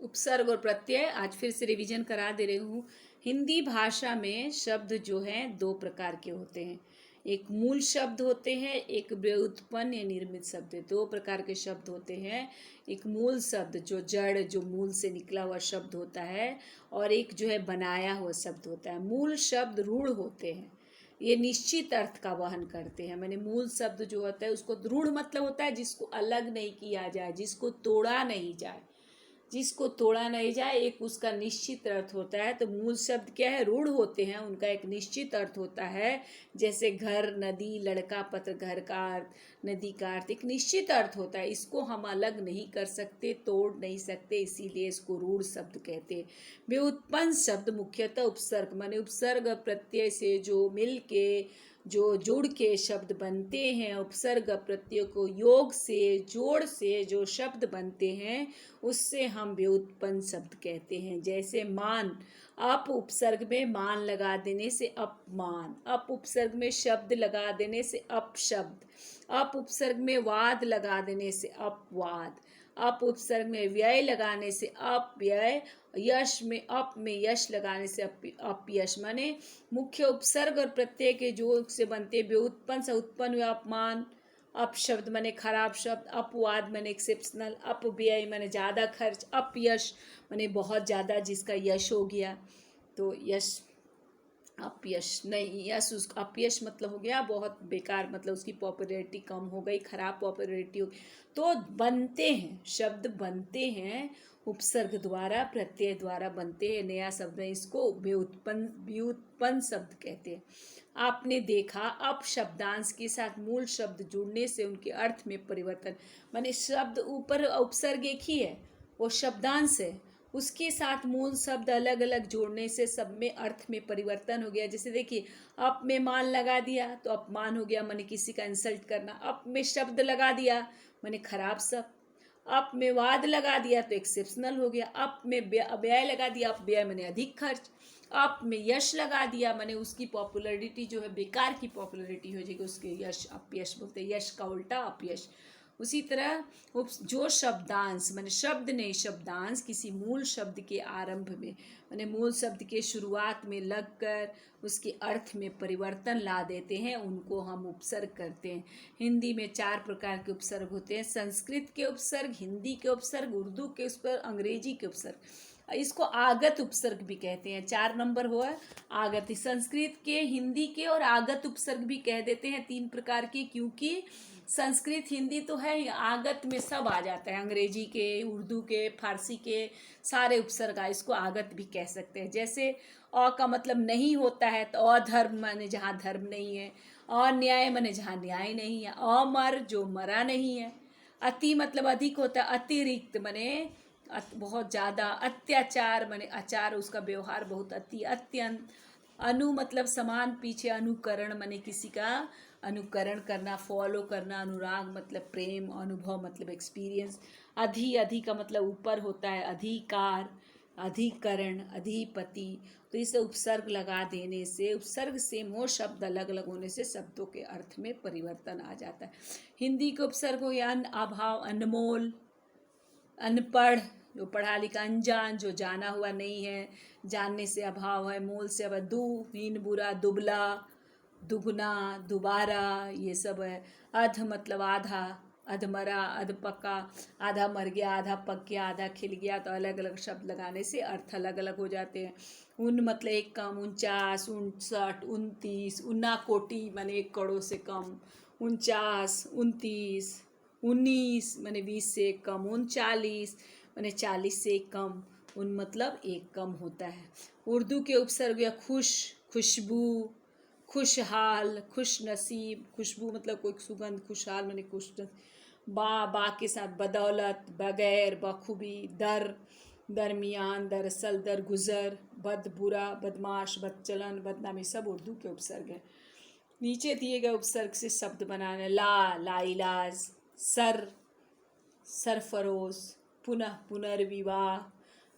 उपसर्ग और प्रत्यय आज फिर से रिवीजन करा दे रही हूँ। हिंदी भाषा में शब्द जो हैं दो प्रकार के होते हैं। एक मूल शब्द होते हैं, एक व्युत्पन्न या निर्मित शब्द। दो प्रकार के शब्द होते हैं। एक मूल शब्द जो जड़, जो मूल से निकला हुआ शब्द होता है, और एक जो है बनाया हुआ शब्द होता है। मूल शब्द रूढ़ होते हैं, ये निश्चित अर्थ का वहन करते हैं। मैंने मूल शब्द जो होता है उसको रूढ़ मतलब होता है जिसको अलग नहीं किया जाए, जिसको तोड़ा नहीं जाए, जिसको तोड़ा नहीं जाए, एक उसका निश्चित अर्थ होता है। तो मूल शब्द क्या है? रूढ़ होते हैं, उनका एक निश्चित अर्थ होता है। जैसे घर, नदी, लड़का, पत्र, घर का अर्थ, नदी का अर्थ एक निश्चित अर्थ होता है। इसको हम अलग नहीं कर सकते, तोड़ नहीं सकते, इसीलिए इसको रूढ़ शब्द कहते हैं। व्युत्पन्न शब्द मुख्यतः उपसर्ग माने उपसर्ग प्रत्यय से जो मिल के, जो जुड़ के शब्द बनते हैं। उपसर्ग प्रत्यय को योग से, जोड़ से जो शब्द बनते हैं उससे हम व्युत्पन्न शब्द कहते हैं। जैसे मान, अप उपसर्ग में मान लगा देने से अपमान, अप उपसर्ग में शब्द लगा देने से अपशब्द, अप उपसर्ग में वाद लगा देने से अपवाद, अप उपसर्ग में व्यय लगाने से अपव्यय, यश में अप में यश लगाने से अपयश। माने मुख्य उपसर्ग और प्रत्यय के जोड़ से बनते व्युत्पन्न से उत्पन्न हुआ अपमान, अपशब्द माने खराब शब्द, अपवाद माने एक्सेप्शनल, अपव्यय माने ज़्यादा खर्च, अपयश माने बहुत ज़्यादा जिसका यश हो गया। तो यश, अपयश नहीं, यश उस अपयश मतलब हो गया बहुत बेकार, मतलब उसकी पॉपुलैरिटी कम हो गई, खराब पॉपुलैरिटी हो गई। तो बनते हैं, शब्द बनते हैं उपसर्ग द्वारा, प्रत्यय द्वारा बनते हैं। नया शब्द है, इसको व्युत्पन्न शब्द कहते हैं। आपने देखा अब शब्दांश के साथ मूल शब्द जुड़ने से उनके अर्थ में परिवर्तन, माने शब्द ऊपर उपसर्ग एक ही है, वो शब्दांश है, उसके साथ मूल शब्द अलग अलग जोड़ने से सब में अर्थ में परिवर्तन हो गया। जैसे देखिए, अप में मान लगा दिया तो अपमान हो गया, माने किसी का इंसल्ट करना। अप में शब्द लगा दिया माने खराब शब्द, अप में वाद लगा दिया तो एक्सेप्शनल हो गया, अप में व्यय लगा दिया, अपव्यय माने अधिक खर्च, अप में यश लगा दिया माने उसकी पॉपुलैरिटी जो है बेकार की पॉपुलैरिटी हो जाएगी, उसके यश अपयश बोलते हैं, यश का उल्टा अपयश। उसी तरह जो शब्दांश माने शब्द नहीं, शब्दांश किसी मूल शब्द के आरंभ में माने मूल शब्द के शुरुआत में लगकर उसके अर्थ में परिवर्तन ला देते हैं, उनको हम उपसर्ग करते हैं। हिंदी में 4 प्रकार के उपसर्ग होते हैं। संस्कृत के उपसर्ग, हिंदी के उपसर्ग, उर्दू के उपसर्ग, अंग्रेजी के उपसर्ग। इसको आगत उपसर्ग भी कहते हैं। 4 नंबर हुआ आगत। संस्कृत के, हिंदी के और आगत उपसर्ग भी कह देते हैं 3 प्रकार के, क्योंकि संस्कृत हिंदी तो है, आगत में सब आ जाता है। अंग्रेजी के, उर्दू के, फारसी के सारे उपसर्ग इसको आगत भी कह सकते हैं। जैसे अ का मतलब नहीं होता है तो अधर्म माने जहाँ धर्म नहीं है, अन्याय माने जहाँ न्याय नहीं है, अमर जो मरा नहीं है, अति मतलब अधिक होता है, अतिरिक्त माने बहुत ज़्यादा, अत्याचार माने आचार उसका व्यवहार बहुत अति, अत्यंत, अनु मतलब समान, पीछे, अनुकरण माने किसी का अनुकरण करना, फॉलो करना, अनुराग मतलब प्रेम, अनुभव मतलब एक्सपीरियंस, अधि का मतलब ऊपर होता है, अधिकार, अधिकरण, अधिपति। तो इसे उपसर्ग लगा देने से, उपसर्ग से मोह शब्द अलग अलग होने से शब्दों के अर्थ में परिवर्तन आ जाता है। हिंदी के उपसर्ग हो या अभाव, अनमोल, अनपढ़ जो पढ़ा लिखा, अनजान जो जाना हुआ नहीं है, जानने से अभाव है, मोल से अब दू, हीन, बुरा, दुबला, दुगना, दोबारा, ये सब है। अध मतलब आधा, अधमरा, अध पका, आधा मर गया, आधा पक गया, आधा खिल गया। तो अलग अलग शब्द लगाने से अर्थ अलग अलग हो जाते हैं। उन मतलब एक कम, 49, 59, 29, उन्ना कोटि माने 1 करोड़ से कम, 49, 29, 19 माने 20 से एक कम, 39 माने 40 से एक कम, उन मतलब एक कम होता है। उर्दू के उपसर्ग या खुश, खुशबू, खुशहाल, खुश नसीब, खुशबू मतलब कोई सुगंध, खुशहाल माने खुश, बा के साथ बदौलत, बगैर, बखूबी, दर, दरमियान, दरअसल, दरगुजर, बद, बुरा, बदमाश, बदचलन, बदनामी, सब उर्दू के उपसर्ग हैं। नीचे दिए गए उपसर्ग से शब्द बनाने, ला, लाइलाज, सर, सरफरोश, पुनः, पुनर्विवाह,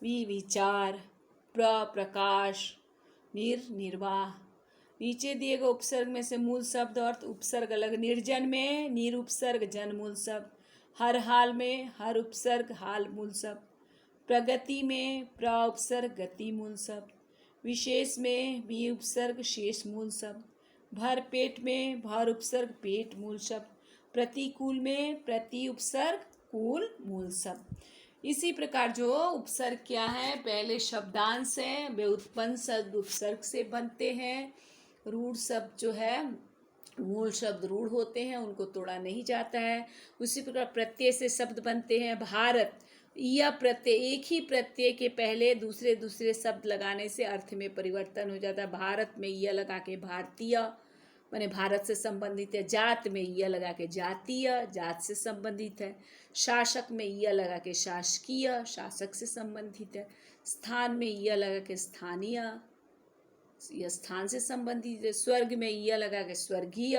विचार, प्रकाश, निर्वाह। नीचे दिए गए उपसर्ग में से मूल शब्द और उपसर्ग अलग। निर्जन में निर उपसर्ग, जन मूल शब्द। हर हाल में हर उपसर्ग, हाल मूल शब्द। प्रगति में प्र उपसर्ग गति मूल शब्द, विशेष में बी उपसर्ग शेष मूल शब्द, भर पेट में भर उपसर्ग पेट मूल शब्द, प्रतिकूल में प्रति उपसर्ग कूल मूल शब्द। इसी प्रकार जो उपसर्ग क्या है, पहले शब्दांश है, वे उत्पन्न शब्द उपसर्ग से बनते हैं। रूढ़ शब्द जो है, मूल शब्द रूढ़ होते हैं, उनको तोड़ा नहीं जाता है। उसी प्रकार प्रत्यय से शब्द बनते हैं। भारत, यह प्रत्यय, एक ही प्रत्यय के पहले दूसरे दूसरे शब्द लगाने से अर्थ में परिवर्तन हो जाता है। भारत में यह लगा के भारतीय, माने भारत से संबंधित है। जात में यह लगा के जातीय, जात से संबंधित है। शासक में यह लगा के शासकीय, शासक से संबंधित है। स्थान में यह लगा के स्थानीय, यह स्थान से संबंधित है। स्वर्ग में यह लगा के स्वर्गीय,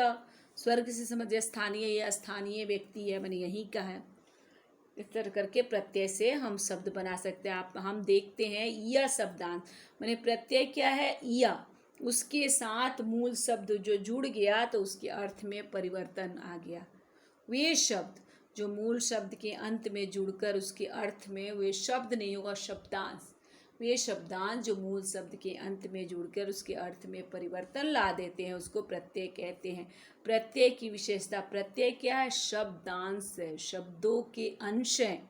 स्वर्ग से संबंधित। स्थानीय, यह स्थानीय व्यक्ति है, माने यहीं का है। इस तरह करके प्रत्यय से हम शब्द बना सकते हैं। हम देखते हैं यह शब्दांश, माने प्रत्यय क्या है, यह, उसके साथ मूल शब्द जो जुड़ गया तो उसके अर्थ में परिवर्तन आ गया। वे शब्द जो मूल शब्द के अंत में जुड़कर उसके अर्थ में, वे शब्द नहीं होगा, शब्दांश। वे शब्दांश जो मूल शब्द के अंत में जुड़कर उसके अर्थ में परिवर्तन ला देते हैं, उसको प्रत्यय कहते हैं। प्रत्यय की विशेषता, प्रत्यय क्या है, शब्दांश है, शब्दों के अंश है,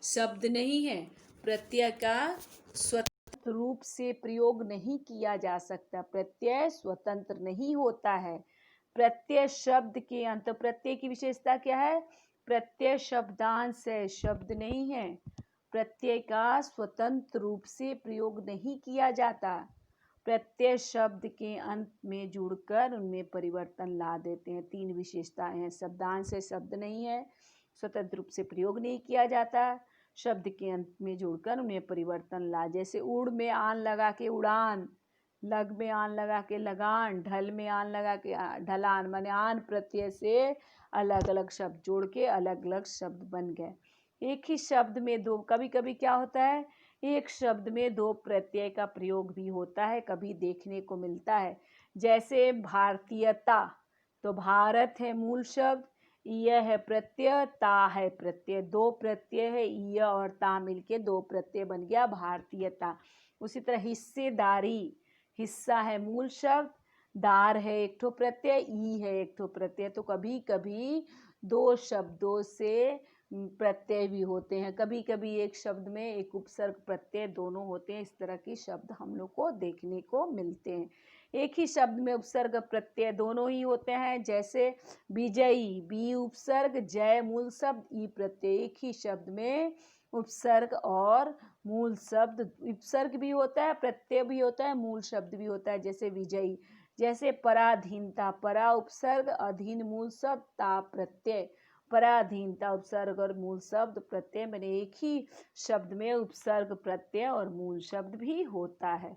शब्द नहीं है। प्रत्यय का स्वतंत्र रूप से प्रयोग नहीं किया जा सकता, प्रत्यय स्वतंत्र नहीं होता है। प्रत्यय शब्द के अंत, प्रत्यय की विशेषता क्या है, प्रत्यय शब्दांश है, शब्द नहीं है। प्रत्यय का स्वतंत्र रूप से प्रयोग नहीं किया जाता। प्रत्यय शब्द के अंत में जुड़कर उनमें परिवर्तन ला देते हैं। तीन विशेषताएं हैं, शब्दांश है, शब्द नहीं है, स्वतंत्र रूप से प्रयोग नहीं किया जाता, शब्द के अंत में जुड़कर उनमें परिवर्तन ला। जैसे उड़ में आन लगा के उड़ान, लग में आन लगा के लगान, ढल में आन लगा के ढलान, माने आन प्रत्यय से अलग अलग शब्द जोड़ के अलग अलग शब्द बन गए। एक ही शब्द में दो, कभी कभी क्या होता है, एक शब्द में दो प्रत्यय का प्रयोग भी होता है, कभी देखने को मिलता है। जैसे भारतीयता, तो भारत है मूल शब्द, यह है प्रत्यय, ता है प्रत्यय, दो प्रत्यय है, यह और ता मिलके दो प्रत्यय बन गया भारतीयता। उसी तरह हिस्सेदारी, हिस्सा है मूल शब्द, दार है एक ठो प्रत्यय, ई है एक ठो प्रत्यय। तो कभी कभी दो शब्दों से प्रत्यय भी होते हैं, कभी कभी एक शब्द में एक उपसर्ग प्रत्यय दोनों होते हैं। इस तरह के शब्द हम लोग को देखने को मिलते हैं। एक ही शब्द में उपसर्ग प्रत्यय दोनों ही होते हैं। जैसे विजयी, बी उपसर्ग, जय मूल शब्द, ई प्रत्यय। एक ही शब्द में उपसर्ग और मूल शब्द, उपसर्ग भी होता है, प्रत्यय भी होता है, मूल शब्द भी होता है। जैसे विजयी, जैसे पराधीनता, परा उपसर्ग, अधीन मूल शब्द, ता प्रत्यय। पराधीनता उपसर्ग और मूल शब्द प्रत्यय, मैंने एक ही शब्द में उपसर्ग प्रत्यय और मूल शब्द भी होता है।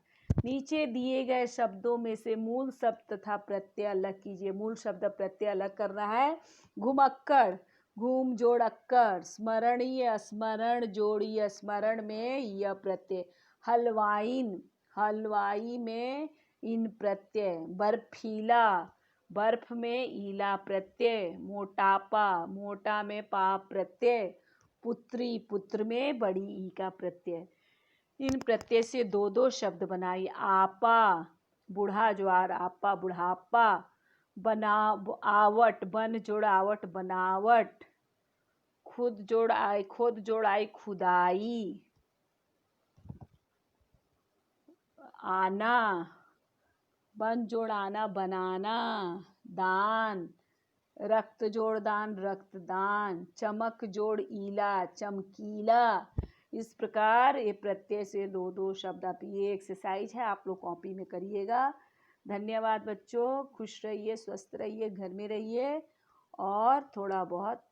नीचे दिए गए शब्दों में से मूल शब्द तथा प्रत्यय अलग कीजिए। मूल शब्द प्रत्यय अलग करना है। घुमक्कड़, घूम जोड़ अक्कड़, स्मरणीय, स्मरण जोड़िए, स्मरण में यह प्रत्यय। हलवाइन, हलवाई में इन प्रत्यय। बर्फीला, बर्फ में ईला प्रत्यय। मोटापा, मोटा में पा प्रत्यय। पुत्री, पुत्र में बड़ी ई का प्रत्यय। इन प्रत्यय से दो दो शब्द बनाइए। आपा, बूढ़ा ज्वार, आपा बुढ़ापा। बना, आवट, बन जोड़ आवट बनावट। खुद जोड़ आई, खुद जोड़ आई खुदाई। आना, बन जोड़ आना बनाना। दान, रक्त जोड़ दान रक्तदान। चमक जोड़ ईला चमकीला। इस प्रकार ये प्रत्यय से दो दो शब्द, आप ये एक्सरसाइज है, आप लोग कॉपी में करिएगा। धन्यवाद बच्चों, खुश रहिए, स्वस्थ रहिए, घर में रहिए और थोड़ा बहुत